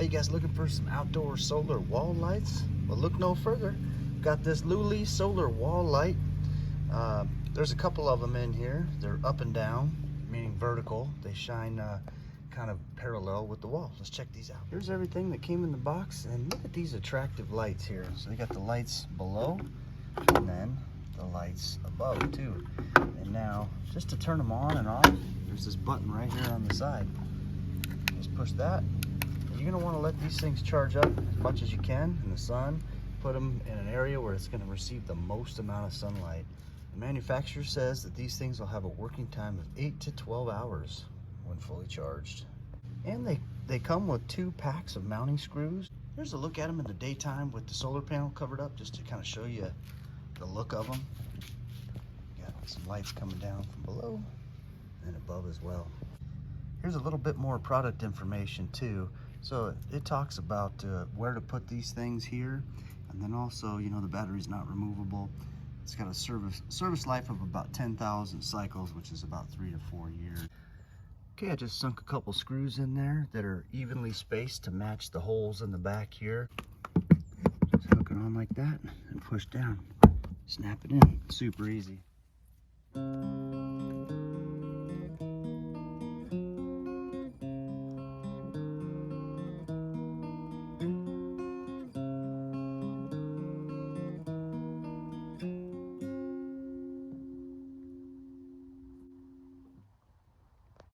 Are you guys looking for some outdoor solar wall lights? Well, look no further. Got this LUHLEE solar wall light. There's a couple of them in here. They're up and down, meaning vertical. They shine kind of parallel with the wall. Let's check these out. Here's everything that came in the box, and look at these attractive lights here. So they got the lights below, and then the lights above too. And now, just to turn them on and off, there's this button right here on the side. Just push that. You're gonna want to let these things charge up as much as you can in the sun. Put them in an area where it's gonna receive the most amount of sunlight. The manufacturer says that these things will have a working time of 8 to 12 hours when fully charged. And they come with 2 packs of mounting screws. Here's a look at them in the daytime with the solar panel covered up, just to kind of show you the look of them. Got some lights coming down from below and above as well. Here's a little bit more product information too. So it talks about where to put these things here, and then also, you know, the battery's not removable. It's got a service life of about 10,000 cycles, which is about 3 to 4 years. Okay, I just sunk a couple screws in there that are evenly spaced to match the holes in the back here. Just hook it on like that and push down. Snap it in. Super easy.